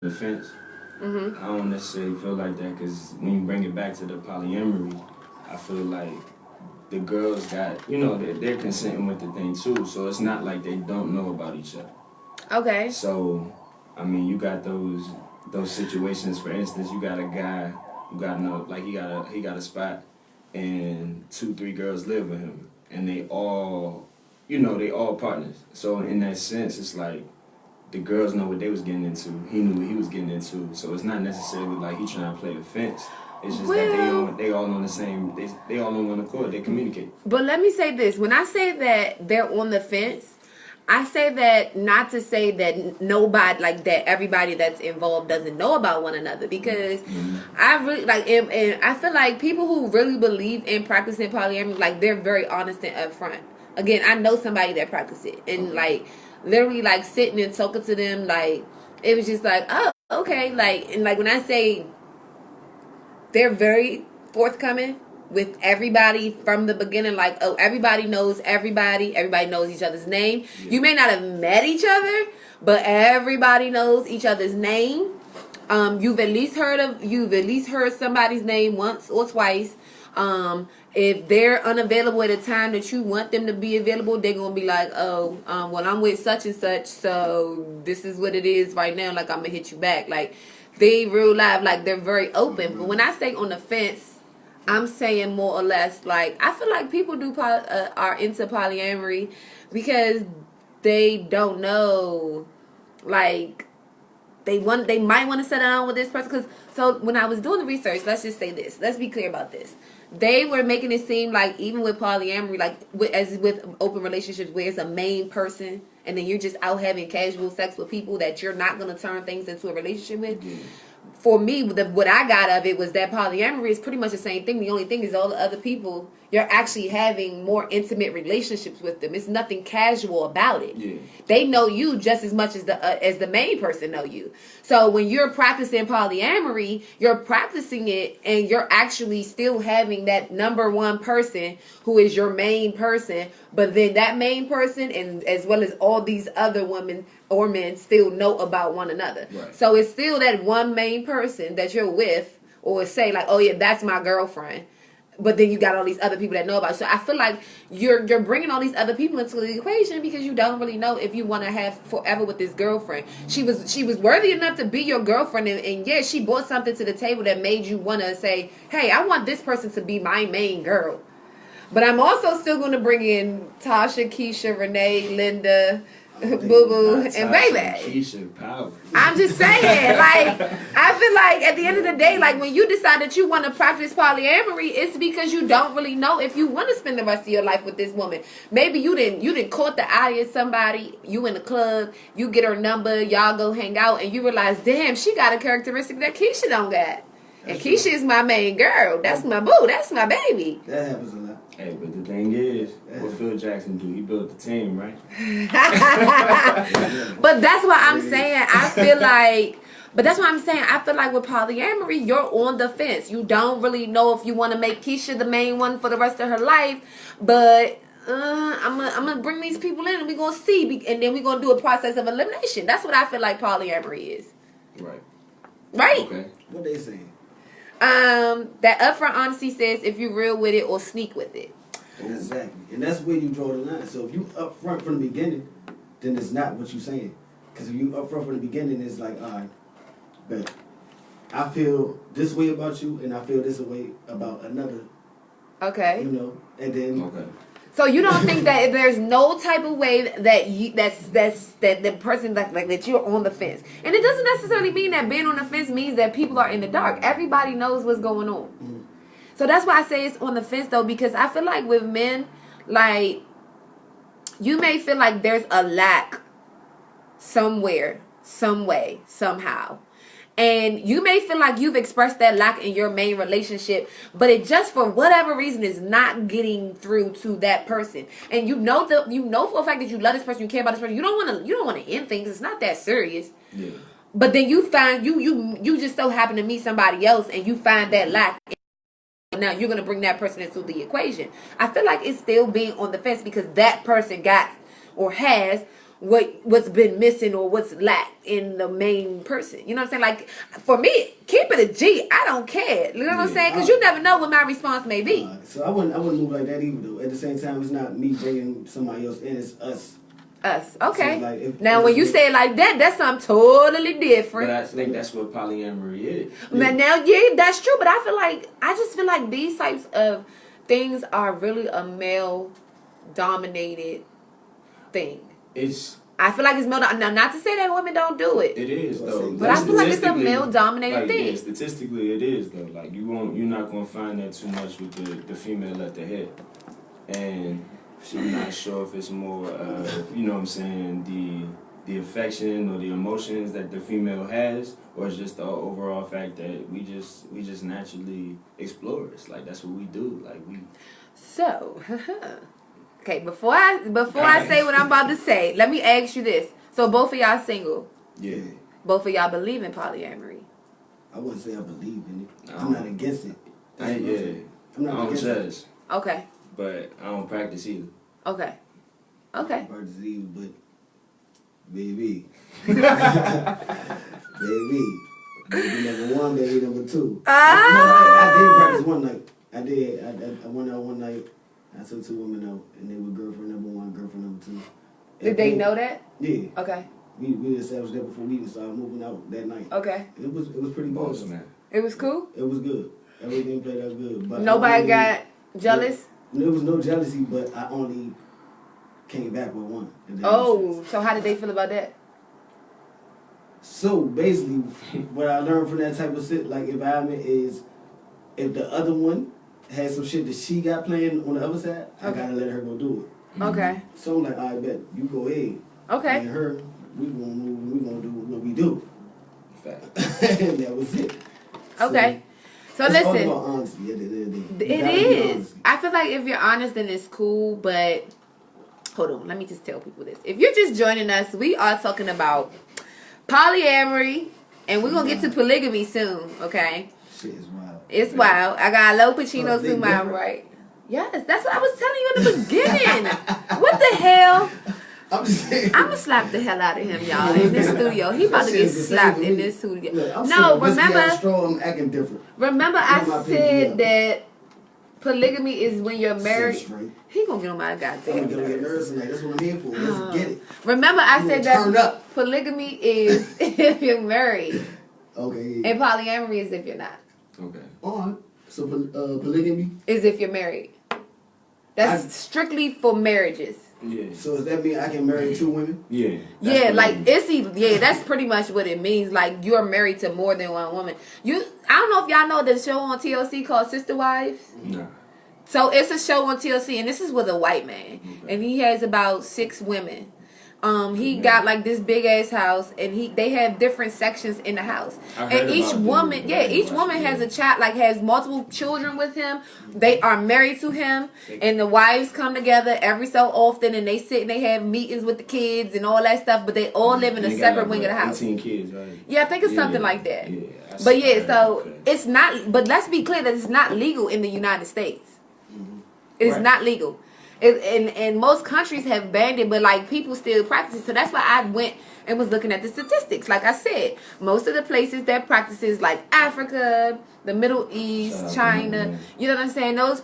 the fence. I don't necessarily feel like that because when you bring it back to the polyamory, I feel like the girls got, they're consenting with the thing too. So it's not like they don't know about each other. Okay. So, I mean, you got those situations. For instance, you got a guy who he got a spot, and 2-3 girls live with him, and they all partners. So in that sense, it's like the girls know what they was getting into. He knew what he was getting into. So it's not necessarily like he trying to play the fence. It's just that they all on the same. They all on one accord. They communicate. But let me say this: when I say that they're on the fence, I say that not to say that nobody, like that everybody that's involved doesn't know about one another, because I really and I feel like people who really believe in practicing polyamory, like they're very honest and upfront. Again, I know somebody that practiced it, and like literally like sitting and talking to them, like it was just like, oh, okay, like, and like when I say they're very forthcoming with everybody from the beginning, like, oh, everybody knows everybody knows each other's name. You may not have met each other, but everybody knows each other's name. You've at least heard somebody's name once or twice. If they're unavailable at a time that you want them to be available, they're gonna be like, oh, well, I'm with such and such, so this is what it is right now, like I'm gonna hit you back. Like, they real life, like they're very open. But when I say on the fence, I'm saying more or less, like, I feel like people are into polyamory because they don't know, like, they might want to settle down with this person. Because, so when I was doing the research, let's just say this, let's be clear about this. They were making it seem like even with polyamory, like as with open relationships where it's a main person and then you're just out having casual sex with people that you're not going to turn things into a relationship with. For me, what I got of it was that polyamory is pretty much the same thing. The only thing is all the other people, you're actually having more intimate relationships with them. It's nothing casual about it. Yeah. They know you just as much as the main person know you. So when you're practicing polyamory, you're practicing it and you're actually still having that number one person who is your main person. But then that main person, and as well as all these other women or men, still know about one another. Right. So it's still that one main person that you're with, or say like, oh yeah, that's my girlfriend. But then you got all these other people that know about it. So I feel like you're bringing all these other people into the equation because you don't really know if you want to have forever with this girlfriend. She was worthy enough to be your girlfriend, and yeah, she brought something to the table that made you want to say, hey, I want this person to be my main girl. But I'm also still going to bring in Tasha, Keisha, Renee, Linda, Boo Boo, and Baby. Keisha, power. I'm just saying, like, I feel like at the end of the day, like when you decide that you want to practice polyamory, it's because you don't really know if you want to spend the rest of your life with this woman. Maybe you didn't caught the eye of somebody, you in the club, you get her number, y'all go hang out, and you realize, damn, she got a characteristic that Keisha don't got. And Keisha is my main girl. That's my boo. That's my baby. That happens a lot. Hey, but the thing is, what Phil Jackson do? He built the team, right? But that's what I'm saying. I feel like with polyamory, you're on the fence. You don't really know if you want to make Keisha the main one for the rest of her life. But I'm gonna bring these people in and we're gonna see, and then we're gonna do a process of elimination. That's what I feel like polyamory is. Right. Right. Okay. What they saying? That upfront honesty says if you're real with it or sneak with it. Exactly. And that's where you draw the line. So if you upfront from the beginning, then it's not what you're saying. Because if you upfront from the beginning, it's like, all right, but I feel this way about you and I feel this way about another. Okay. You know, and then... Okay. So you don't think that there's no type of way that that the person that you're on the fence, and it doesn't necessarily mean that being on the fence means that people are in the dark. Everybody knows what's going on. Mm-hmm. So that's why I say it's on the fence though, because I feel like with men, like you may feel like there's a lack somewhere, some way, somehow. And you may feel like you've expressed that lack in your main relationship, but it just for whatever reason is not getting through to that person. And you know for a fact that you love this person, you care about this person. You don't want to end things. It's not that serious. Yeah. But then you find you just so happen to meet somebody else and you find that lack. Now you're gonna bring that person into the equation. I feel like it's still being on the fence because that person got or has what's been missing or what's lacked in the main person. You know what I'm saying? Like, for me, keep it a G. I don't care. You know what I'm saying? Because you never know what my response may be. So I wouldn't move like that either, though. At the same time, it's not me bringing somebody else in, it's us. Us. Okay. So, like, now, when you say it like that, that's something totally different. But I think that's what polyamory is. But now, yeah, that's true. But I just feel like these types of things are really a male-dominated thing. I feel like it's male. Now, not to say that women don't do it. It is though. But I feel like it's a male-dominated thing. Yeah, statistically, it is though. Like you're not gonna find that too much with the female at the head, and I'm not sure if it's more of, you know what I'm saying, the affection or the emotions that the female has, or it's just the overall fact that we just naturally explorers. Like that's what we do. Like we. So. Okay, before I say what I'm about to say, let me ask you this. So both of y'all single? Yeah. Both of y'all believe in polyamory? I wouldn't say I believe in it. I'm not against it. I'm not against judge. Okay. But I don't practice either. Okay. I don't practice either, but baby. baby number one, baby number two. I did practice one night. I went out one night. I took 2 women out, and they were girlfriend number 1, girlfriend number 2. Did they know that? Yeah. Okay. We established that before we even started moving out that night. Okay. It was pretty boss, man. It was cool? It was good. Everything played out good. But nobody got jealous? There was no jealousy, but I only came back with 1. Oh, so how did they feel about that? So basically, what I learned from that type of environment is, if the other one had some shit that she got playing on the other side, I gotta let her go do it. Okay. So I'm like, I bet you go ahead. Okay. And her, we gonna move. We gonna do what we do. Fact. And that was it. Okay. So it's listen. all about honesty. It is. I feel like if you're honest, then it's cool. But hold on, let me just tell people this. If you're just joining us, we are talking about polyamory, and we're gonna get to polygamy soon. Okay. Shit is wild. It's wild. I got a low Pacino to my right. Yes, that's what I was telling you in the beginning. What the hell? I'm just saying. I'm gonna slap the hell out of him, y'all, in this studio. He about to get slapped in this studio. No, remember. I'm acting different. Remember, I said that polygamy is when you're married. He gonna get on my goddamn I'm gonna get nervous tonight. That's what I'm here for. Let's get it. Remember, I said that polygamy is if you're married. Okay. And polyamory is if you're not. Okay. Alright. So polygamy is if you're married. That's strictly for marriages. Yeah. So does that mean I can marry 2 women? Yeah. Yeah, like that's pretty much what it means. Like you're married to more than one woman. I don't know if y'all know the show on TLC called Sister Wives. No. So it's a show on TLC, and this is with a white man, and he has about 6 women. He got like this big ass house, and they have different sections in the house, and each woman has a child, like has multiple children with him. They are married to him, and the wives come together every so often, and they sit and they have meetings with the kids and all that stuff. But they all live in a separate wing of the house. 18 kids, right? Yeah, I think it's something like that. Yeah, but yeah, so it's not. But let's be clear that it's not legal in the United States. It is not legal. And most countries have banned it, but like people still practice it. So that's why I went and was looking at the statistics. Like I said, most of the places that practices, like Africa, the Middle East, China, you know what I'm saying? Those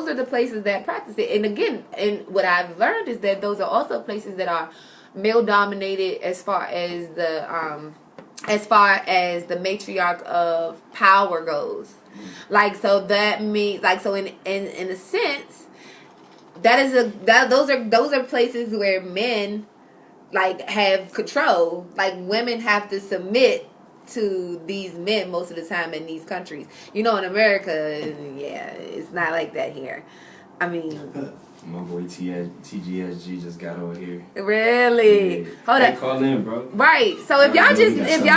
are the places that practice it. And again, and what I've learned is that those are also places that are male dominated as far as the matriarch of power goes. Like, so that means, like, so in a sense, those are places where men like have control. Like women have to submit to these men most of the time in these countries. You know, in America, yeah, it's not like that here. I mean, my boy TGSG just got over here. Really? Yeah. Hold up. Call in, bro. Right. So if y'all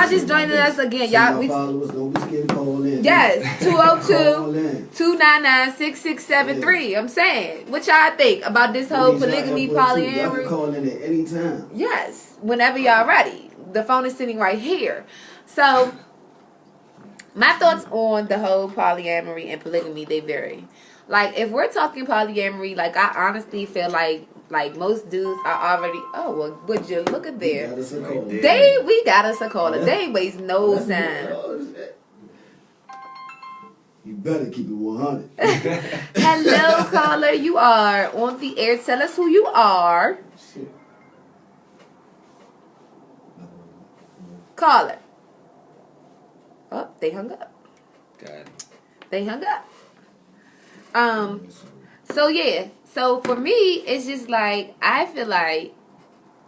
just joining us again, y'all followers don't be scared to call in. Yes, 202-299-6673. I'm saying, what y'all think about this whole polygamy polyamory? Y'all can call in at any time. Yes, whenever y'all ready. The phone is sitting right here. So my thoughts on the whole polyamory and polygamy, they vary. Like, if we're talking polyamory, like, I honestly feel like Like most dudes are already. Oh well, would you look at there? Got us a caller. We got us a caller. Yeah. They waste no That's time. good. Oh, shit. You better keep it 100. Hello, caller. You are on the air. Tell us who you are. Shit. Caller. Oh, they hung up. Got it. They hung up. So yeah. So for me, it's just like I feel like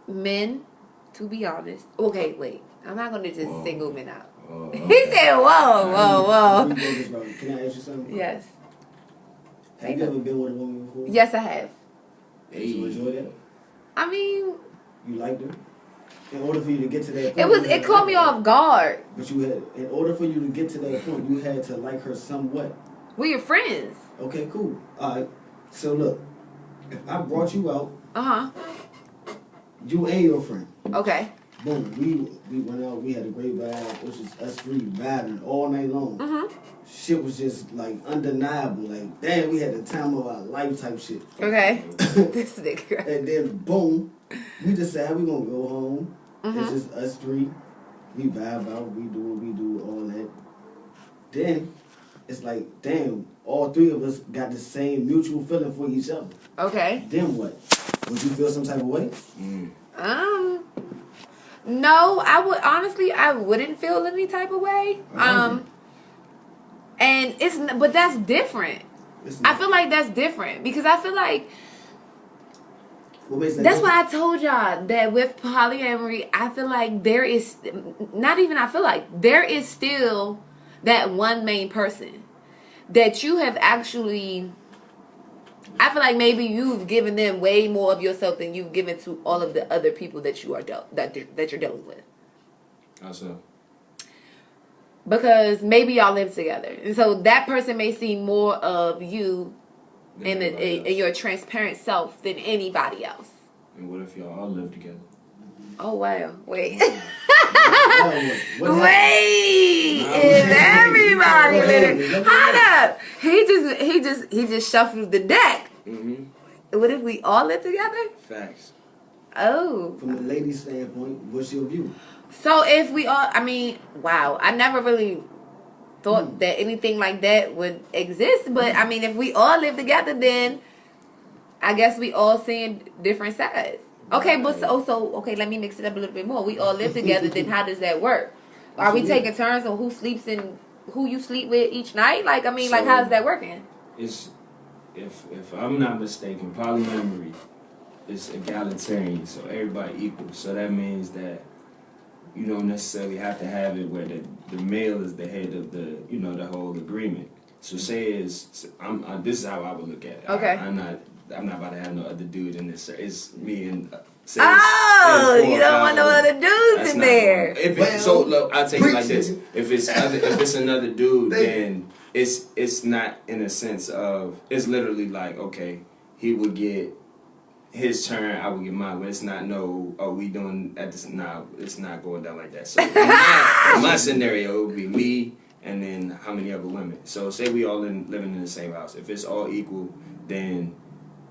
men, to be honest. Okay, wait. I'm not gonna just single men out. Oh, He okay. said, "Whoa." Can I ask you something? Yes. Have you ever been with a woman before? Yes, I have. Did you enjoy that? I mean, You liked her? In order for you to get to that point, it caught me off guard. But you had, in order for you to get to that point, you had to like her somewhat. We are friends. Okay, cool. All right. So look, if I brought you out, you and your friend, Okay. boom, we went out, we had a great vibe, which is us three vibing all night long. Shit was just like undeniable. Like, damn, we had the time of our life type shit. Okay. This nigga. And then boom, we decide we gonna go home. It's just us three. We vibe out, we do what we do, all that. Then it's like, damn, all three of us got the same mutual feeling for each other. Okay. Then what? Would you feel some type of way? No, I wouldn't feel any type of way. And but that's different. I feel like that's different because I feel like What makes that that's different? why I told y'all that with polyamory, I feel like there is there is still that one main person that you have actually. I feel like maybe you've given them way more of yourself than you've given to all of the other people that you are that you're dealing with. How so? Because maybe y'all live together, and so that person may see more of you in your transparent self than anybody else. And what if y'all all live together? Oh wow! Wait, What happened? wait! If everybody living, hold up! He just shuffled the deck. What if we all live together? Facts. Oh. From a lady's standpoint, what's your view? So if we all, I mean, wow, I never really thought that anything like that would exist. But I mean, if we all live together, then I guess we all seeing different sides. Okay, but okay, let me mix it up a little bit more. We all live together, then how does that work? Are we taking turns on who sleeps in who you sleep with each night? Like, I mean, like, how's that working? It's if I'm not mistaken, polyamory is egalitarian, so everybody equal. So that means that you don't necessarily have to have it where the male is the head of the the whole agreement. So say this is how I would look at it. Okay. I'm not about to have no other dude in this. It's me and. You don't want no other dudes in there. So look, I'll take it like this: if it's another dude, then it's not in a sense of it's literally like okay, he would get his turn, I would get mine, but it's not we doing at this now. It's not going down like that. So in my scenario, it would be me and then how many other women. So say we all living in the same house. If it's all equal, then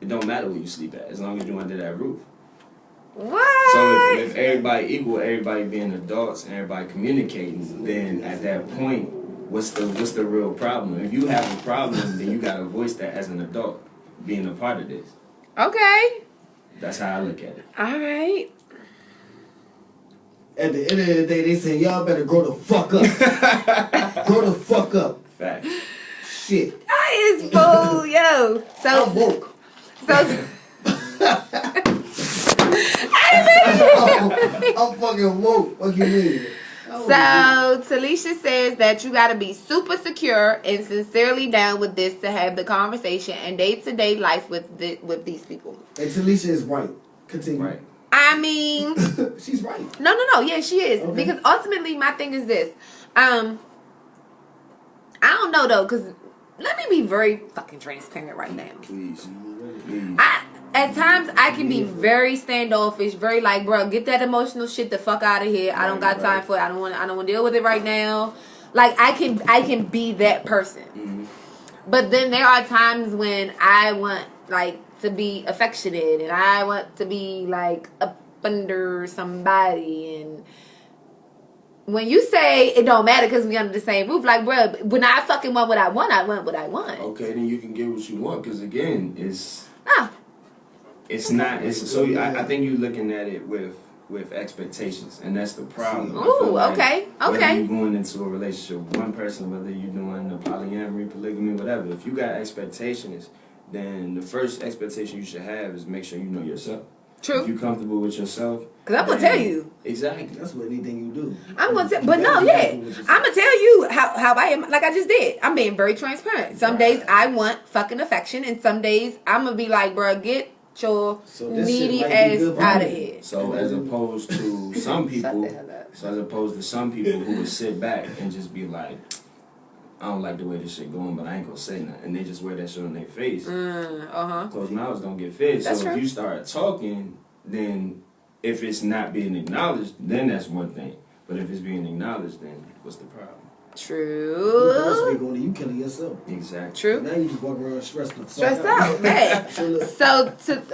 it don't matter where you sleep at as long as you're under that roof. What? So if everybody equal, everybody being adults and everybody communicating, then at that point, what's the real problem? If you have a problem, then you gotta voice that as an adult, being a part of this. Okay. That's how I look at it. All right. At the end of the day, they say y'all better grow the fuck up. Grow the fuck up. Fact. Shit. That is bull, yo. So I'm woke. So. I'm fucking woke. What you mean? So Talisha says that you gotta be super secure and sincerely down with this to have the conversation and day-to-day life with these people. And Talisha is right. Continue. Right. I mean, she's right. no, yeah, she is. Okay. Because ultimately, my thing is this. I don't know though, because let me be very fucking transparent right now. Please. At times, I can be very standoffish, very like, bro, get that emotional shit the fuck out of here. I don't got time for it. I don't want to deal with it right now. Like, I can be that person. Mm-hmm. But then there are times when I want, like, to be affectionate and I want to be like up under somebody. And when you say it don't matter because we under the same roof, like, bro, when I fucking want what I want, I want what I want. Okay, then you can get what you want, because again, it's So I think you're looking at it with expectations, and that's the problem. I Ooh, feel like okay. Whether you're going into a relationship with one person, whether you're doing the polyamory, polygamy, whatever, if you got expectations, then the first expectation you should have is make sure you know yourself. True. If you're comfortable with yourself. Because I'm going to tell you. Exactly. That's what anything you do. I'm going to tell, but no, yeah. I'm going to tell you how I am, like I just did. I'm being very transparent. Some days I want fucking affection, and some days I'm going to be like, bro, get your needy ass out of here. So as opposed to some people, who would sit back and just be like, I don't like the way this shit going, but I ain't gonna say nothing, and they just wear that shit on their face. Closed mouths don't get fed. So if you start talking, then if it's not being acknowledged, then that's one thing. But if it's being acknowledged, then what's the problem? True. You killing yourself. Exactly. True. Now you just walk around stressed out. Hey. So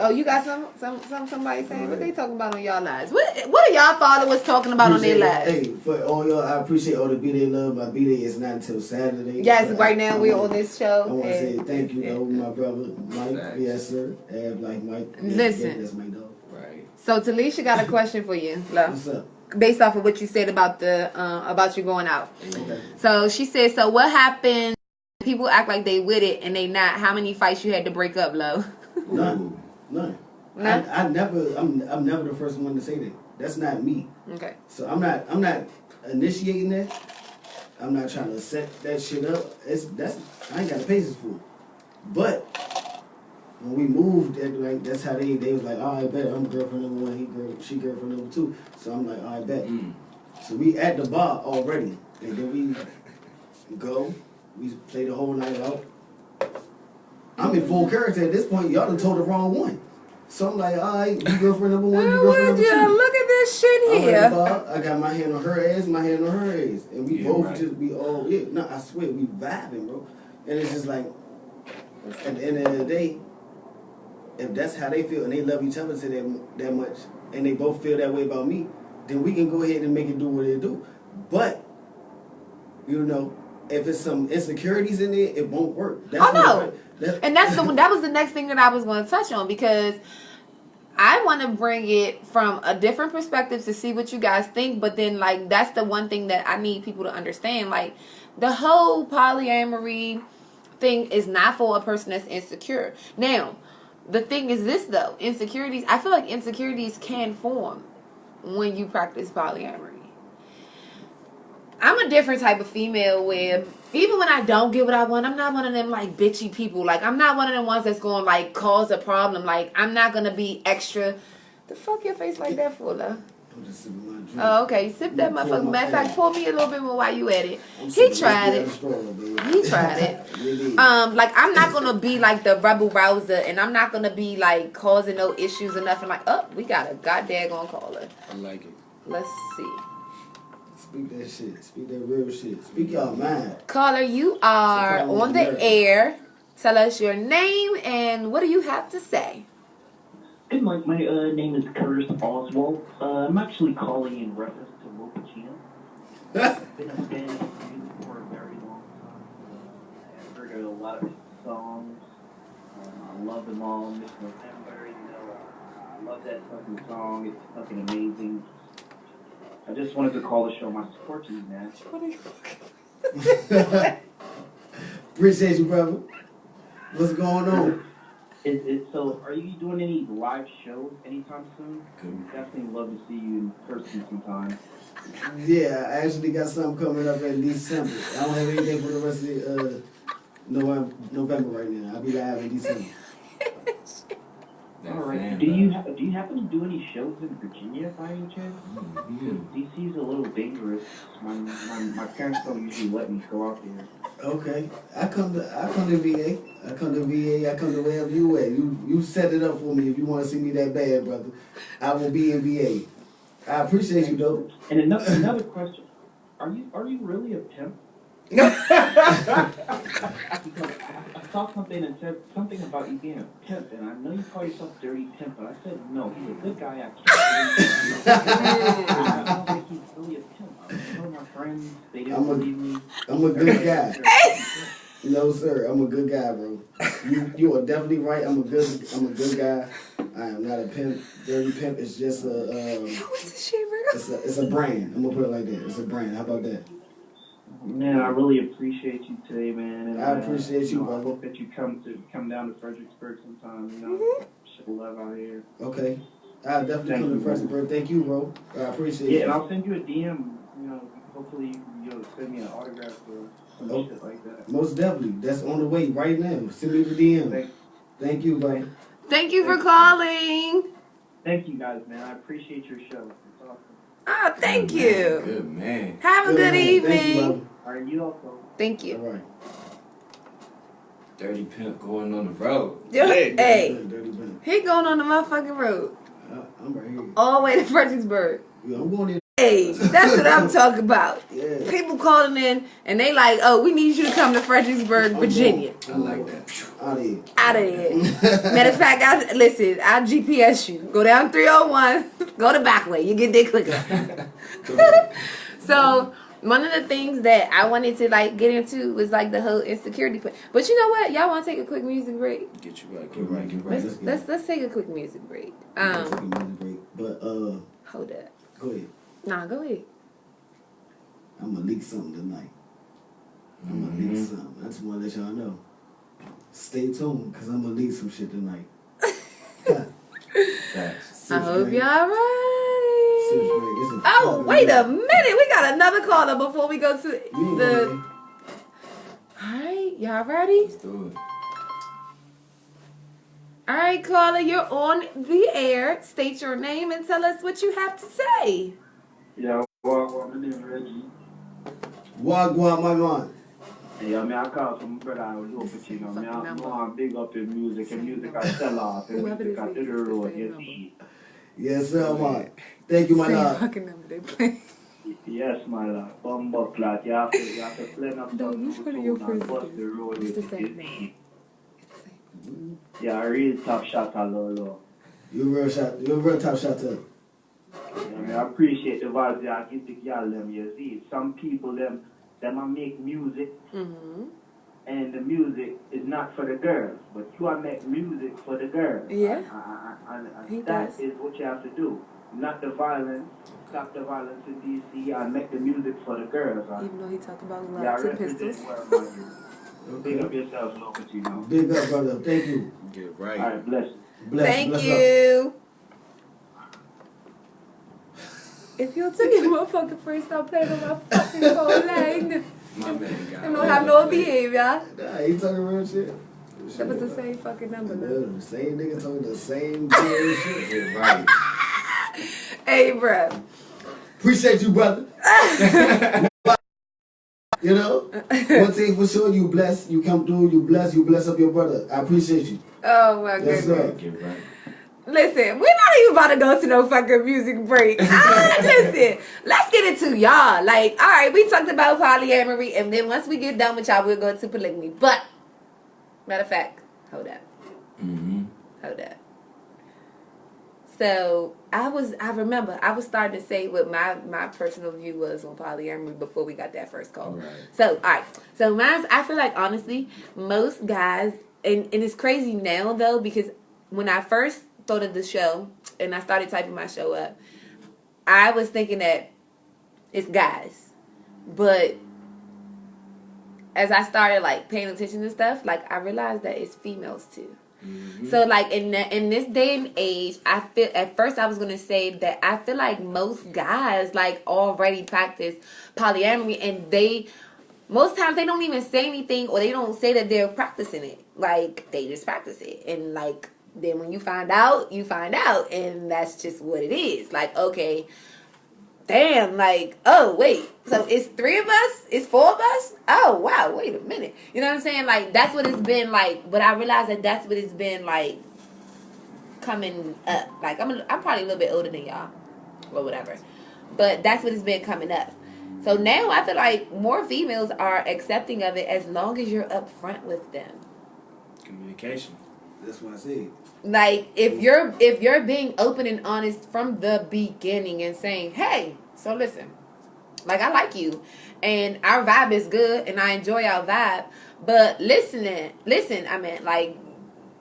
you got somebody saying what they talking about on y'all lives? What are y'all followers talking about on their lives? Hey, for all y'all, I appreciate all the B-Day love. My B-Day is not until Saturday. Yes, right now we're on this show. I want to say thank you to my brother Mike. Yes, sir. Like Mike. Listen. That's my dog. Right. So Talisha got a question for you, love. What's up? Based off of what you said about about you going out. Okay. So she said, so what happened? People act like they with it and they not. How many fights you had to break up, Lo? None. I'm never the first one to say that. That's not me. Okay. So I'm not initiating that. I'm not trying to set that shit up. I ain't got the patience for it. But when we moved, that's how they was like, oh, I bet I'm girlfriend number one, she girlfriend number two. So I'm like, oh, I bet. So we at the bar already, and then we go, we play the whole night out. I'm in full character at this point. Y'all done told the wrong one. So I'm like, all right, you girlfriend number one, you girlfriend number two. Look at this shit I'm here. at the bar, I got my hand on her ass, my hand on her ass, and we both I swear, we vibing, bro. And it's just like, at the end of the day, if that's how they feel and they love each other to that much, and they both feel that way about me, then we can go ahead and make it do what it do. But, if it's some insecurities in there, it won't work. And that was the next thing that I was going to touch on, because I want to bring it from a different perspective to see what you guys think. But then, like, that's the one thing that I need people to understand. Like, the whole polyamory thing is not for a person that's insecure. Now, the thing is this, though. Insecurities, I feel like insecurities can form when you practice polyamory. I'm a different type of female where even when I don't get what I want, I'm not one of them, like, bitchy people. Like, I'm not one of them ones that's going to, like, cause a problem. Like, I'm not going to be extra. The fuck your face like that for, though? I'm just sipping my drink. Oh, okay. Sip that motherfucker. Matter of fact, pour me a little bit more while you at it. He tried it. He tried it. Like, I'm not gonna be like the rebel rouser, and I'm not gonna be like causing no issues or nothing. Like, oh, we got a goddamn caller. I like it. Let's see. Speak that shit. Speak that real shit. Speak y'all mind. Caller, you are on the air. Tell us your name and what do you have to say? Good morning. My name is Curtis Oswald. I'm actually calling in reference to Will Pacino. I've been a fan of him for a very long time. I've heard a lot of his songs. I love them all. Miss November, I love that fucking song. It's fucking amazing. I just wanted to call to show my support to you, man. Appreciate you, brother. What's going on? So, are you doing any live shows anytime soon? Definitely love to see you in person sometime. Yeah, I actually got something coming up in December. I don't have anything for the rest of November right now. I'll be live in December. All right. Do you happen to do any shows in Virginia by any chance? DC is a little dangerous. My parents don't usually let me go out there. Okay, I come to VA. I come to wherever you at. You set it up for me if you want to see me that bad, brother. I will be in VA. I appreciate you though. And another question: Are you really a pimp? Because I saw something and said something about you being a pimp, and I know you call yourself dirty pimp, but I said no, he's a good guy. I don't think he's really a pimp. I told my friends, they didn't believe me. I'm a good guy. No, sir. I'm a good guy, bro. You are definitely right. I'm a good guy. I am not a pimp. Dirty pimp is just it's a brand. I'm gonna put it like that. It's a brand. How about that? Man, I really appreciate you today, man. And I appreciate you, I brother. hope that you come down to Fredericksburg sometime. Show love out here. Okay. I'll definitely come to Fredericksburg. Thank you, bro. I appreciate Yeah, you. and I'll send you a DM. Hopefully you'll send me an autograph or some shit like that. Most definitely. That's on the way right now. Send me the DM. Thank you, bro. Thank you for calling. Thank you guys, man. I appreciate your show. It's awesome. Oh, thank you. Good man. Have a good evening. Thank you, brother. All right, you also. Thank you. All right. Dirty pimp going on the road. Hey, Dirty pimp. he going on the motherfucking road. I'm right here. All the way to Fredericksburg. Yeah, I'm going in. Hey, that's what I'm talking about. Yeah. People calling in and they like, oh, we need you to come to Fredericksburg, Virginia. I like that. Out of here. Out of here. Matter of fact, I'll GPS you. Go down 301, go the back way. You get there quicker. So, one of the things that I wanted to like get into was like the whole insecurity. But you know what? Y'all want to take a quick music break? Get you right. Get right. Let's take a quick music break. Let's take a music break. But Hold up. go ahead. Nah, go ahead. I'm gonna leak something tonight. I just wanna let y'all know. Stay tuned, cause I'm gonna leak some shit tonight. Facts. I hope y'all ready. It's Oh, wait a minute. We got another caller before we go to You the... know, Alright, y'all ready? Let's do it. Alright, caller, you're on the air. State your name and tell us what you have to say. Yeah, well, my name is Reggie. Wagwan, my man. Yeah, I call from brother I was over to man. I know I'm big up in music, and music I sell off, and music I do the road, you see. Yes, sir, man. Thank you, my lord. Fucking number they play. Yes, my lord. Bumbo clock, you have to plan up No, you put in your and first bust the road It's with the you same name. see. Yeah, a real top shot, low. You're a real top shot, too. I appreciate the vibes that I give the y'all them, you see. Some people, them I make music, and the music is not for the girls, but you are make music for the girls. Yeah. And that is what you have to do. Not the violence. Stop the violence in D.C. I make the music for the girls. Even though he talked about Yeah, love to represent pistols. where I'm at. Big up yourself, local, you know. Big up, brother. Thank you. Get right. All right, bless you. Thank bless you. If you'll take your motherfucking friend, stop playing on my fucking phone line. My man I got don't have no behavior. up. Nah, he talking real shit. That was the same fucking number. Yeah, No? the same nigga talking the same damn shit. Get right. Hey, bruh. Appreciate you, brother. You know? One thing for sure, you bless, you come through, you bless up your brother. I appreciate you. Oh, my Yes, goodness. sir. Get right. Listen, we're not even about to go to no fucking music break. Listen, let's get into y'all. Like, all right, we talked about polyamory, and then once we get done with y'all, we'll go to polygamy. But, matter of fact, hold up. Hold up. So, I remember, I was starting to say what my personal view was on polyamory before we got that first call. Right. So, all right. So, I feel like, honestly, most guys, and it's crazy now, though, because when I first thought of the show and I started typing my show up, I was thinking that it's guys. But as I started, like, paying attention to stuff, like, I realized that it's females, too. So, like, in this day and age, I feel, at first I was going to say that I feel like most guys, like, already practice polyamory, and most times they don't even say anything, or they don't say that they're practicing it. Like, they just practice it. And, like, then when you find out, and that's just what it is. Like, okay, damn, like, oh, wait, so it's 3 of us? It's 4 of us? Oh, wow, wait a minute. You know what I'm saying? Like, that's what it's been like, but I realized that that's what it's been like coming up. Like, I'm probably a little bit older than y'all, or whatever, but that's what it's been coming up. So now I feel like more females are accepting of it as long as you're upfront with them. Communication. That's what I said. Like if you're being open and honest from the beginning and saying, hey, so listen, like I like you and our vibe is good and I enjoy our vibe, but listen, I mean, like,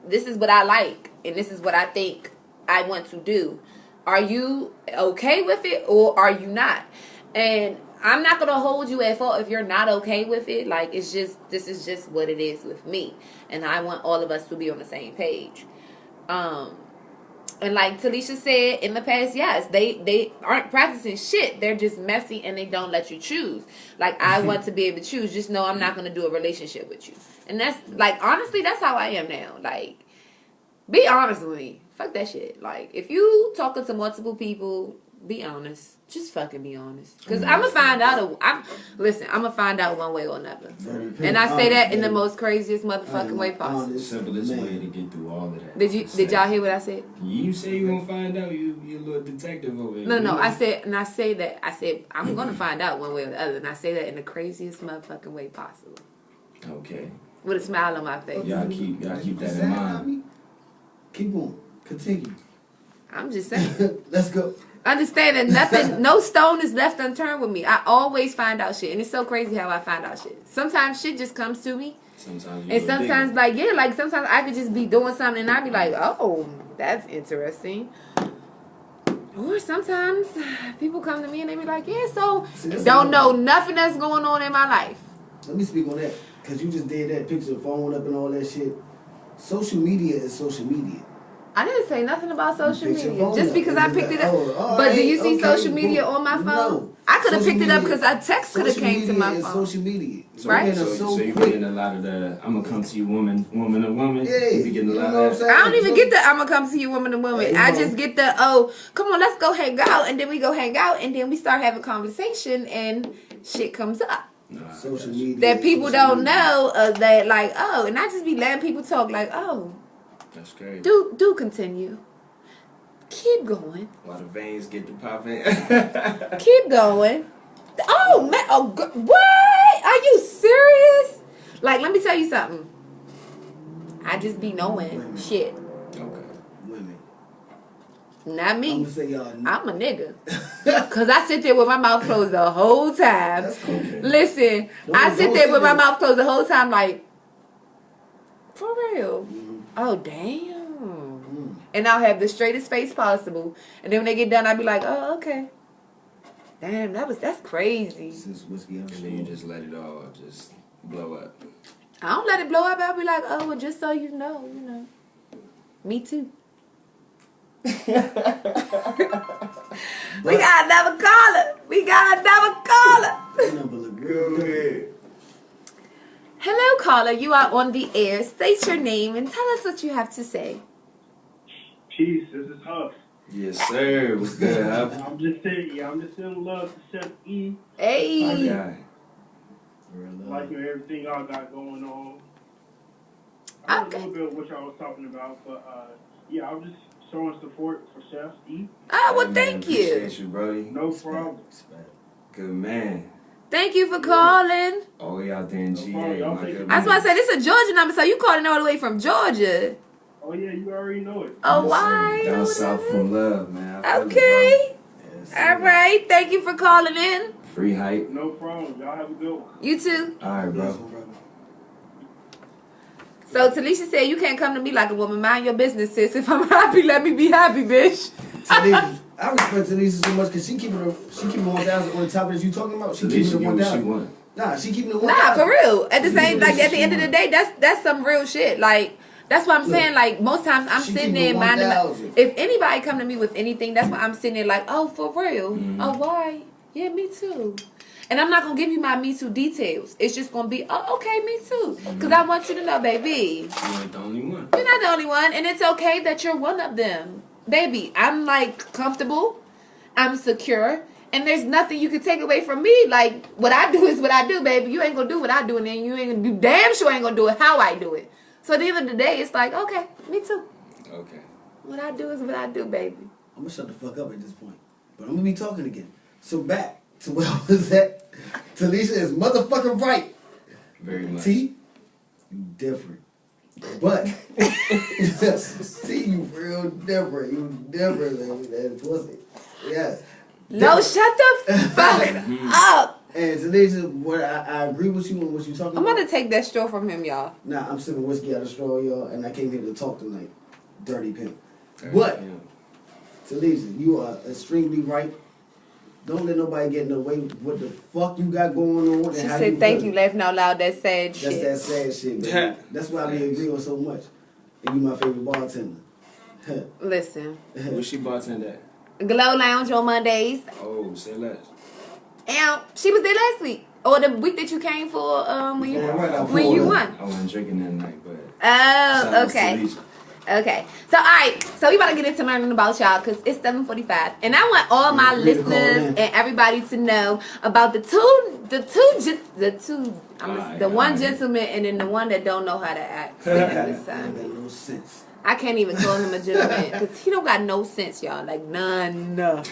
this is what I like and this is what I think I want to do. Are you okay with it or are you not? And I'm not gonna hold you at fault if you're not okay with it. Like, this is just what it is with me, and I want all of us to be on the same page. And like Talisha said in the past, yes, they aren't practicing shit. They're just messy and they don't let you choose. Like, I want to be able to choose. Just know I'm not gonna do a relationship with you. And that's like, honestly, that's how I am now. Like, be honest with me. Fuck that shit. Like, if you talking to multiple people, be honest. Just fucking be honest. Because I'm going to find out. I'm going to find out one way or another. And I say that in the most craziest motherfucking way possible. The simplest way to get through all of that. Did y'all hear what I said? You say you going to find out. You're a little detective over here. No. I said I'm going to find out one way or the other. And I say that in the craziest motherfucking way possible. Okay. With a smile on my face. Y'all keep that in mind. Keep going. Continue. I'm just saying. Let's go. Understand that nothing, no stone is left unturned with me. I always find out shit. And it's so crazy how I find out shit. Sometimes shit just comes to me. Sometimes and sometimes, sometimes I could just be doing something and I'd be like, oh, that's interesting. Or sometimes people come to me and they be like, yeah, so don't know nothing that's going on in my life. Let me speak on that. Because you just did that picture of phone up and all that shit. Social media is social media. I didn't say nothing about social media. Just up. because I picked it up. But do you see social media on my phone? No. I could have picked it up because a text could have came to my phone. Social media. Right? So you getting a lot of the I'm gonna come to you woman to woman. Yeah. You be getting a lot of that. I don't even get the I'm gonna come to you woman to woman. I just get the, oh, come on, let's go hang out. And then we go hang out and then we start having conversation and shit comes up. Social media. That people don't know that, like, oh, and I just be letting people talk like, oh. That's crazy. Do continue. Keep going. While the veins get to popping. Keep going. Oh, man. Oh, what? Are you serious? Like, let me tell you something. I just be knowing shit. Okay. Women. Not me. I'm gonna say y'all. I'm a nigga. Because I sit there with my mouth closed the whole time. That's cool. Listen, I sit there with my mouth closed the whole time like, for real. Oh, damn. And I'll have the straightest face possible. And then when they get done, I'll be like, oh, okay. Damn, that's crazy. And then you just let it all just blow up. I don't let it blow up. I'll be like, oh, well, just so you know. Me too. We got another caller. Number look good. Hello, caller. You are on the air. State your name and tell us what you have to say. Peace, this is Huff. Yes, sir. What's good, Huff? I'm just in love to Chef E. Hey. My guy. Liking everything y'all got going on. I know a little bit of what y'all was talking about, but I was just showing support for Chef E. Oh, well, Hey, thank man, you. Appreciate you, Brody. No problem. Good man. Thank you for calling. All the way out there in GA. My good That's man. why I said this is a Georgia number, so you calling all the way from Georgia. Oh, yeah, you already know it. Oh, Yes, why? sir. Down south from love, man. I feel it, Okay. Yes, All right. Thank you for calling in. bro. Free hype. No problem. Y'all have a good one. You too. All right, bro. So Talisha said, you can't come to me like a woman. Mind your business, sis. If I'm happy, let me be happy, bitch. I respect Talisa so much because she keeping it 1,000 on the top of this you talking about. She keeping it 1,000. Nah, she keeping it 1,000. Nah, for real. At the same, like at the end of the day, that's some real shit. Like that's what I'm saying. Like most times I'm sitting there minding. If anybody come to me with anything, that's why I'm sitting there like, oh, for real. Mm-hmm. Oh, why? Yeah, me too. And I'm not gonna give you my me too details. It's just gonna be, oh, okay, me too. Because I want you to know, baby. You ain't the only one. You're not the only one, and it's okay that you're one of them. Baby, I'm like comfortable, I'm secure, and there's nothing you can take away from me. Like, what I do is what I do, baby. You ain't gonna do what I do, and then you ain't gonna do, damn sure ain't gonna do it how I do it. So at the end of the day, it's like, okay, me too. Okay. What I do is what I do, baby. I'm gonna shut the fuck up at this point. But I'm gonna be talking again. So back to where I was at. Talisha is motherfucking right. Very much. T, you different. But see, you real different. You different than that pussy. Yes. No, shut the fuck up. And Talisha, what I agree with you on what you talking I'm about. gonna take that straw from him, y'all. Nah, I'm sipping whiskey out of straw, y'all, and I came here to talk tonight. Dirty pimp. Very But pimp. Talisha, you are extremely right. Don't let nobody get in the way what the fuck you got going on. She and how said, "Thank you, feel. laughing out loud." That sad That's shit. that sad shit, man. That's why I be agreeing so much. And you my favorite bartender. Listen, Where's she bartender at? Glow Lounge on Mondays. Oh, say less. And she was there last week, or the week that you came for. When you Yeah, right, I when you pulled won. I wasn't drinking that night, but. Oh, okay. Okay. So, all right. So, we about to get into learning about y'all because it's 7:45. And I want all my Yeah, really listeners and everybody to know about the one gentleman and then the one that don't know how to act. That got no sense. I can't even call him a gentleman because he don't got no sense, y'all. Like, none. All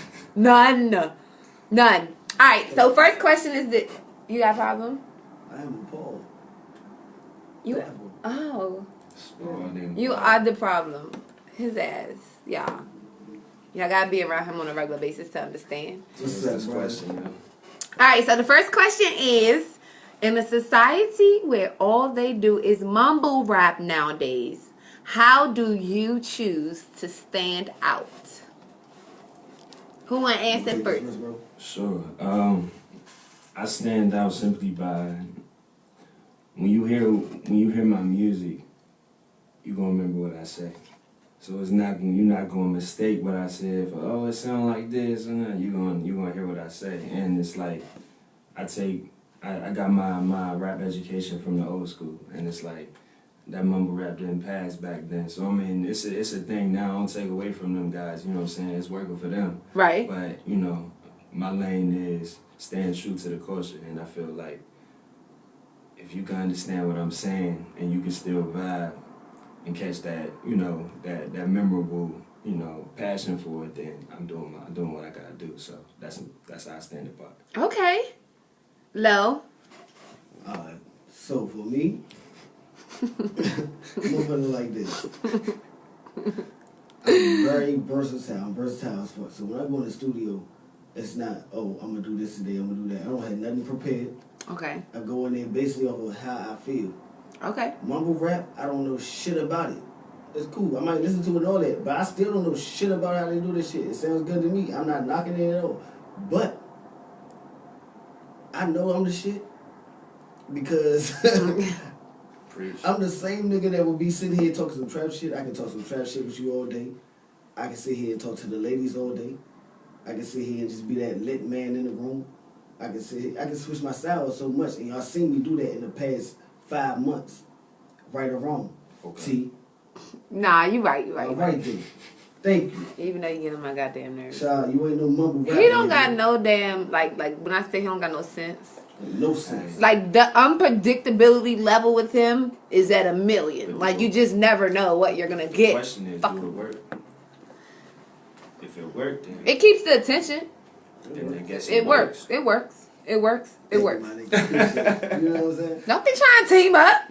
right. So, first question is that you got a problem? I am appalled. You You are are the problem. His ass. Y'all gotta be around him on a regular basis to understand. What's this that question, yo? Alright, so the first question is, in a society where all they do is mumble rap nowadays, how do you choose to stand out? Who wanna answer first? Sure. I stand out simply by when you hear my music, you gonna remember what I say. So you're not gonna mistake what I said for it sound like this or not. You gonna hear what I say, and it's like I got my rap education from the old school, and it's like that mumble rap didn't pass back then. So I mean, it's a thing now. I don't take away from them guys. You know what I'm saying? It's working for them. Right. But my lane is staying true to the culture, and I feel like if you can understand what I'm saying and you can still vibe and catch that, that memorable, passion for it, then I'm doing what I gotta do. So that's how I stand apart. Okay. Low. So for me, I'm gonna put it like this. I'm very versatile. I'm versatile as fuck. So when I go in the studio, it's not, I'm gonna do this today, I'm gonna do that. I don't have nothing prepared. Okay. I go in there basically off of how I feel. Okay. Mumble rap, I don't know shit about it. It's cool. I might listen to it and all that, but I still don't know shit about how they do this shit. It sounds good to me. I'm not knocking it at all. But I know I'm the shit because I'm the same nigga that will be sitting here talking some trap shit. I can talk some trap shit with you all day. I can sit here and talk to the ladies all day. I can sit here and just be that lit man in the room. I can switch my style so much, and y'all seen me do that in the past 5 months, right or wrong. Okay. T. Nah, you right. All right then. Thank you. Even though you get on my goddamn nerves. Child, you ain't no mumble rapper. He don't got no damn, like when I say he don't got no sense. No sense. Like, the unpredictability level with him is at 1,000,000. Like, you just never know what you're gonna get. The question is, do it work? If it worked, then It keeps the attention. I guess It works. It works. It works. It works. You know what I'm saying? Don't be trying to team up.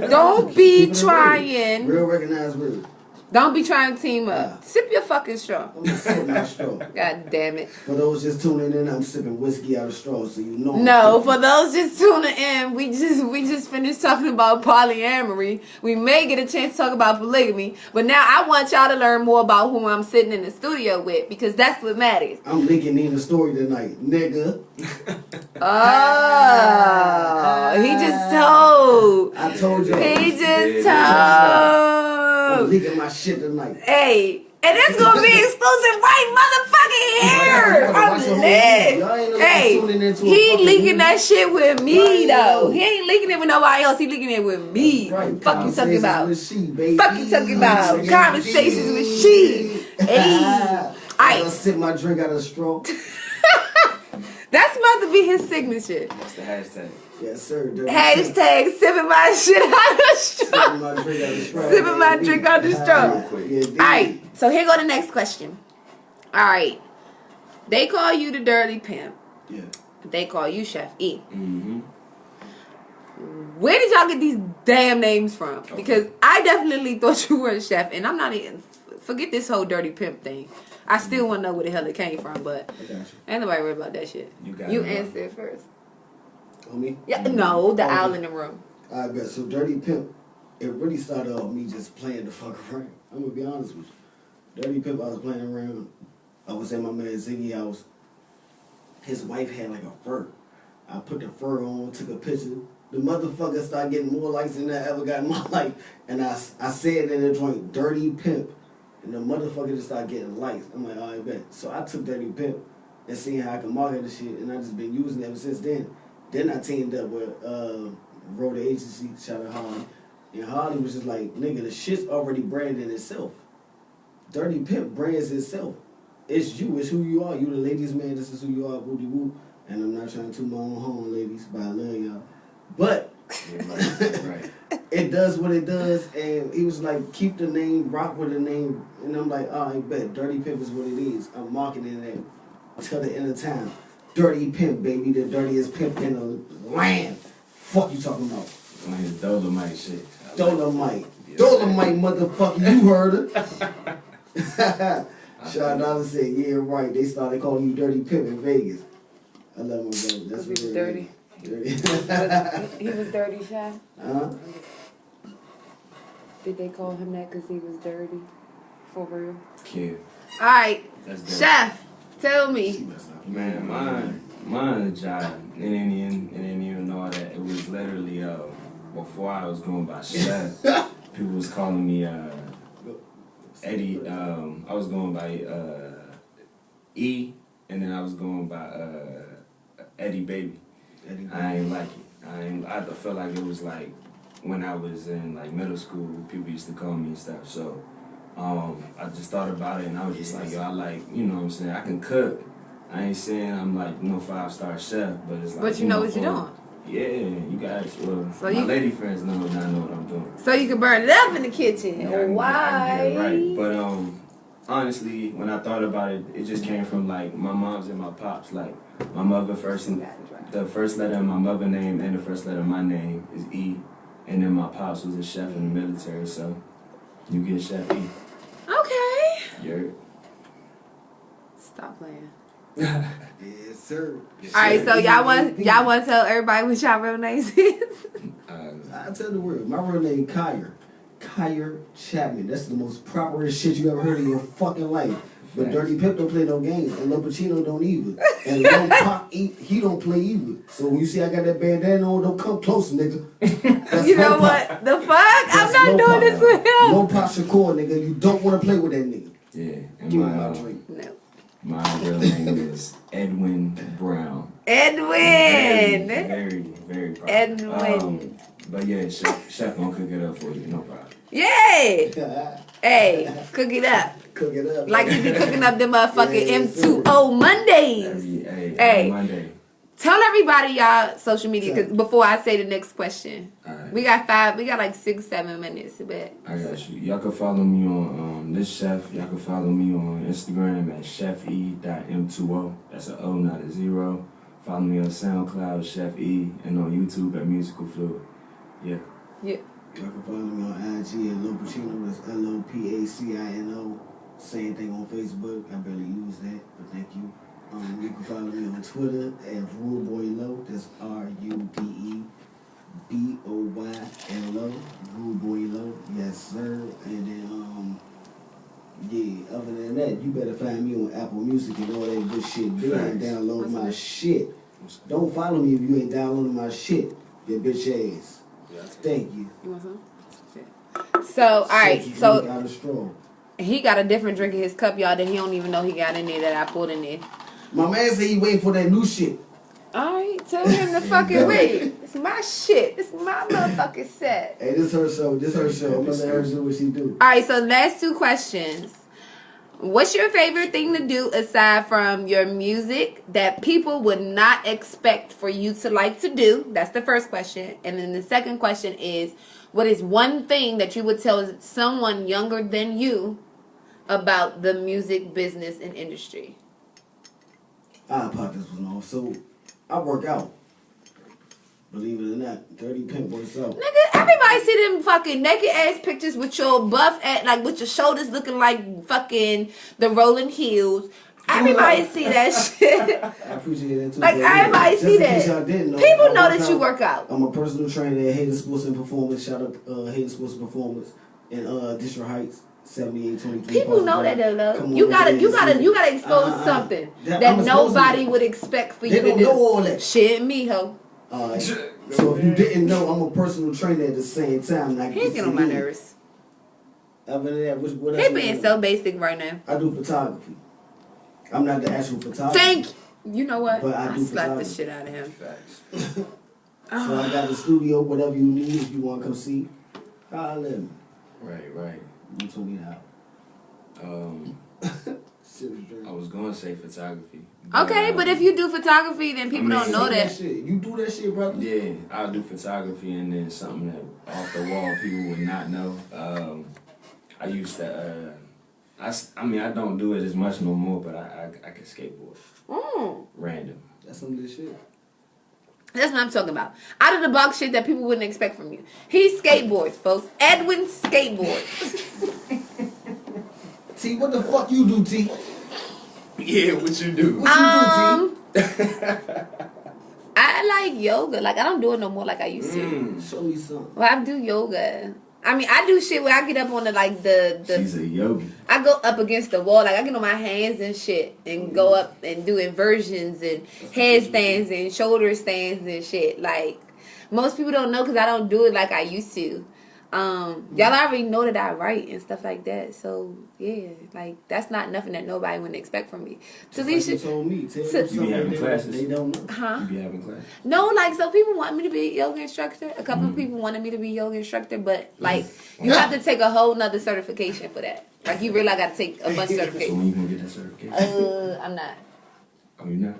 Don't be trying. Real recognize real. Don't be trying to team up. Nah. Sip your fucking straw. I'm just sipping my straw. God damn it. For those just tuning in, I'm sipping whiskey out of straw, so you know. No, for those just tuning in, we just finished talking about polyamory. We may get a chance to talk about polygamy, but now I want y'all to learn more about who I'm sitting in the studio with, because that's what matters. I'm leaking in the story tonight, nigga. Oh, he just told. I told you. He just I'm told. leaking my shit tonight. Hey, and it's gonna be exclusive right motherfucking here. I'm lit. Hey, he leaking that shit with me though. He ain't leaking it with nobody else. He leaking it with me. Right. Fuck you talking about? With she, baby. Fuck you talking about? Conversations with she. Hey, I sip my drink out of the straw. that's about to be his signature. That's the hashtag. Yes, sir. Hashtag sipping my shit out of the straw. Sipping my drink out of the straw. Sipping my drink out the straw. Yeah, Alright, so here go the next question. Alright. They call you the dirty pimp. Yeah. they call you Chef E. Mm-hmm. Where did y'all get these damn names from? Because I definitely thought you were a chef, and I'm not even. Forget this whole dirty pimp thing. I still want to know where the hell it came from, but ain't nobody worried about that shit. You answer it first. Me? Yeah, no, the owl in the room. I bet. So Dirty Pimp, it really started off me just playing the fuck around. I'm gonna be honest with you. Dirty Pimp, I was playing around. I was at my man Ziggy house. His wife had like a fur. I put the fur on, took a picture. The motherfucker started getting more likes than I ever got in my life. And I said in the joint, Dirty Pimp. And the motherfucker just started getting likes. I'm like, all right, bet. So I took Dirty Pimp and seeing how I can market the shit. And I just been using it ever since then. Then I teamed up with Rhoda Agency, shout out Harley. And Harley was just like, nigga, the shit's already branded itself. Dirty Pimp brands itself. It's you, it's who you are. You the ladies' man, this is who you are, booty woo. And I'm not trying to toot my own horn, ladies, but I love y'all. But Right. it does what it does, and he was like, keep the name, rock with the name. And I'm like, all right, bet. Dirty Pimp is what it is. I'm marketing it till the end of time. Dirty Pimp, baby, the dirtiest pimp in the land. Fuck you talking about? On his Dolomite shit. Dolomite. Dolomite, motherfucker, you heard her. Sean Dollar said, yeah, right. They started calling you Dirty Pimp in Vegas. I love my brother. That's He was dirty. Dirty. He was dirty, Chef? Huh? Did they call him that because he was dirty? For real? Kid. Alright, That's dirty. Chef, tell me. Man, mine job. It didn't even know that. It was literally before I was going by Chef. People was calling me Eddie. I was going by E, and then I was going by Eddie Baby. I ain't like it. I felt like it was like when I was in like middle school, people used to call me and stuff. So I just thought about it, and I was just like, yo, I like, you know what I'm saying? I can cook. I ain't saying I'm like no 5-star chef, but it's like. But you know what you're doing. Yeah, you guys. Well, So my lady friends know what I'm doing. So you can burn it up in the kitchen. Yeah, I can Why? get it right. But honestly, when I thought about it, it just came from like my mom's and my pops. Like my mother first, the first letter in my mother's name and the first letter of my name is E, and then my pops was a chef in the military, so you get Chef E. Okay. You're. Stop playing. Yes, sir. All right, so y'all want to tell everybody what y'all real names is? I tell the world, my real name Kyer Chapman. That's the most properest shit you ever heard in your fucking life. But Dirty Pimp don't play no games, and Lil Pacino don't either. And Lil Pop, he don't play either. So when you see I got that bandana on, don't come close, nigga. That's You know Lil what? Pop. The fuck? I'm That's not Lil doing Pop. this with him. Lil Pop Shakur, nigga. You don't want to play with that nigga. Yeah. And Give me my drink. No. My real name is Edwin Brown. Edwin. Very, very proud. Edwin. But yeah, chef gonna cook it up for you, no problem. Yay! Hey, cook it up. Cook it up. Like you be cooking up the motherfucking Yeah, M2O Mondays. Every Monday. Tell everybody y'all social media, because before I say the next question. Alright. We got like 6-7 minutes to bet. I got you. Y'all can follow me on this chef. Y'all can follow me on Instagram at chef.e.m2o. That's an O, not a 0. Follow me on SoundCloud, Chef E, and on YouTube at Musical Fluid. Yeah. Yeah. Y'all can follow me on IG at Lil Pacino. That's LOPACINO. Same thing on Facebook. I barely use that, but thank you. You can follow me on Twitter at RudeBoyLo. That's RUDEBOYLO. RudeBoyLo. Yes, sir. And then, yeah, other than that, you better find me on Apple Music and all that good shit there and download my shit. Don't follow me if you ain't downloading my shit, you bitch ass. Thank you. You want some? So, alright, so Got a straw. he got a different drink in his cup, y'all, that he don't even know he got in there that I pulled in there. My man said he waiting for that new shit. Alright, tell him to fucking wait. It's my shit. It's my motherfucking set. Hey, this her show. This her show. I'm gonna let her do what she do. Alright, so last 2 questions. What's your favorite thing to do aside from your music that people would not expect for you to like to do? That's the first question. And then the second question is, what is one thing that you would tell someone younger than you about the music business and industry? I'll pop this one off. So, I work out. Believe it or not, Dirty Pimp works out. Nigga, everybody see them fucking naked ass pictures with your buff at, like, with your shoulders looking like fucking the rolling heels. Everybody see that shit. I appreciate that too. Like, everybody see that. People know that you work out. I'm a personal trainer at Hayden Sports and Performance. Shout out Hayden Sports and Performance in District Heights, 7823. People know that though. You gotta expose something that nobody would expect for you to do. They don't know all that. Shit, me ho. So if you didn't know, I'm a personal trainer at the same time. Like, He's getting on my nerves. Other than that, what else? He being so basic right now. I do photography. I'm not the actual photographer. Thank you. You know what? But I do slapped the photography. shit out of him. Facts. So I got the studio, whatever you need, if you want to come see. Holla at me. Right. You told me how. I was going to say photography. Okay, but if you do photography, then people don't know that. Shit. You do that shit, brother? Yeah, I'll do photography and then something that off the wall people would not know. I used to, I mean, I don't do it as much no more, but I can skateboard. Random. That's some good shit. That's what I'm talking about. Out of the box shit that people wouldn't expect from you. He skateboards, folks. Edwin skateboards. T, what the fuck you do, T? Yeah, what you do? What you do, T? I like yoga. Like, I don't do it no more like I used to. Show me something. Well, I do yoga. I mean, I do shit where I get up on the She's a yogi. I go up against the wall. Like, I get on my hands and shit and go up and do inversions and headstands and shoulder stands and shit. Like, most people don't know because I don't do it like I used to. Y'all already know that I write and stuff like that. So, yeah, like, that's not nothing that nobody would expect from me. Talisha, like you told me. Tell them you be having classes? They don't know. Huh? You be having classes? No, like, so people want me to be a yoga instructor. A couple of people wanted me to be a yoga instructor, but, like, you have to take a whole nother certification for that. Like, you really got to take a bunch of So certifications. when you gonna get that certification? I'm not. Oh, you're not?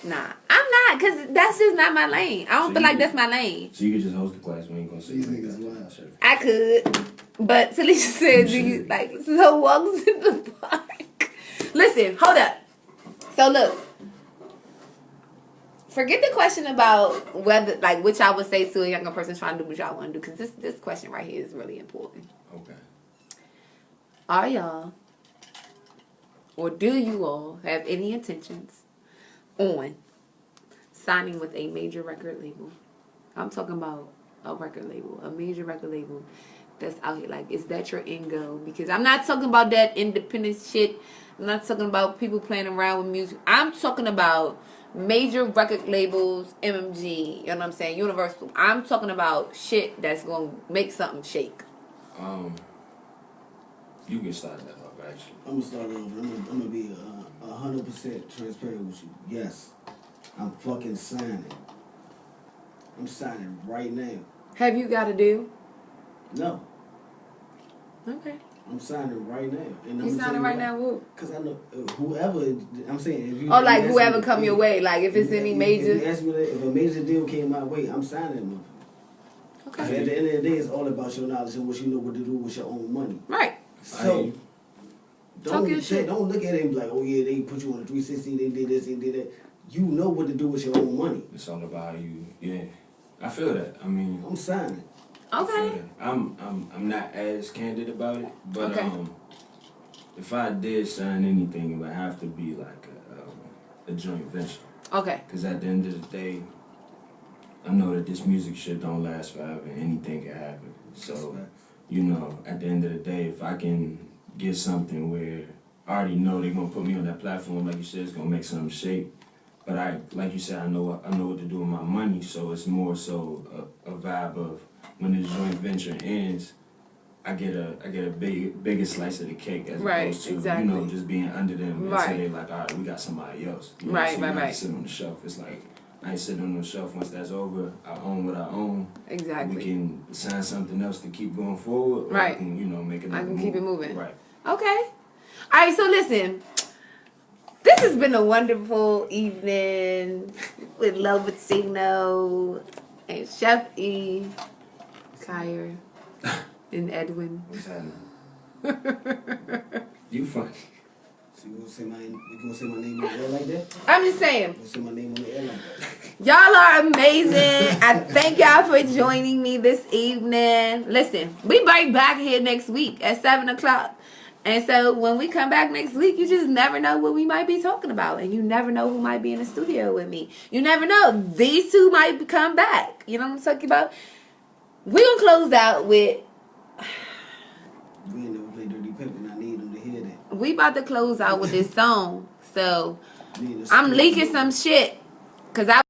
Nah, I'm not, because that's just not my lane. I don't feel like that's my lane. So you could just host the class. We ain't gonna say These you niggas got wild. certification. I could, but Talisha said, do you, like, so walks in the park. Listen, hold up. So look, forget the question about whether, like, what y'all would say to a younger person trying to do what y'all want to do, because this question right here is really important. Okay. Are y'all, or do you all have any intentions on signing with a major record label? I'm talking about a record label, a major record label that's out here. Like, is that your end goal? Because I'm not talking about that independent shit. I'm not talking about people playing around with music. I'm talking about major record labels, MMG, you know what I'm saying, Universal. I'm talking about shit that's going to make something shake. You can start that off, actually. I'm gonna start over. I'm gonna be 100% transparent with you. Yes, I'm fucking signing. I'm signing right now. Have you got to do? No, Okay. I'm signing right now. And You signing right now, who? Because I know whoever. I'm saying if you. Oh, like ask whoever me- come your way. Like, if it's any If major. you ask me that, if a major deal came my way, I'm signing them. Okay. At the end of the day, it's all about your knowledge and what you know what to do with your own money. Right. So Talk your shit. don't look at it and be like, oh yeah, they put you on a 360, they did this, they did that. You know what to do with your own money. It's all about how you. Yeah, I feel that. I mean, I'm signing. Okay. I'm not as candid about it, but Okay. if I did sign anything, it would have to be like a joint venture. Okay. Because at the end of the day, I know that this music shit don't last forever. Anything can happen. So, you know, at the end of the day, if I can get something where I already know they're gonna put me on that platform, like you said, it's gonna make something shake. But like you said, I know what to do with my money. So it's more so a vibe of when this joint venture ends, I get a bigger slice of the cake as Right, opposed to exactly. you know just being under them and Right. say they're like, all right, we got somebody else. You know, Right, so right, you have right. to sit on the shelf. It's like I ain't sitting on the shelf. Once that's over, I own what I own. Exactly. We can sign something else to keep going forward. Or Right. I can, you know, make it. I can keep it moving. Right. Okay. All right, so listen. This has been a wonderful evening with Love Pacino and Chef E, Kyer, and Edwin. What's happening? You funny. So you gonna say my name on the air like that? I'm just saying. You gonna say my name on the air like that? Y'all are amazing. I thank y'all for joining me this evening. Listen, we right back here next week at 7 o'clock. And so when we come back next week, you just never know what we might be talking about. And you never know who might be in the studio with me. You never know. These two might come back. You know what I'm talking about? We're going to close out with... We ain't never played Dirty Pimpin'. I need them to hear that. We about to close out with this song. So I'm leaking some shit. Because I...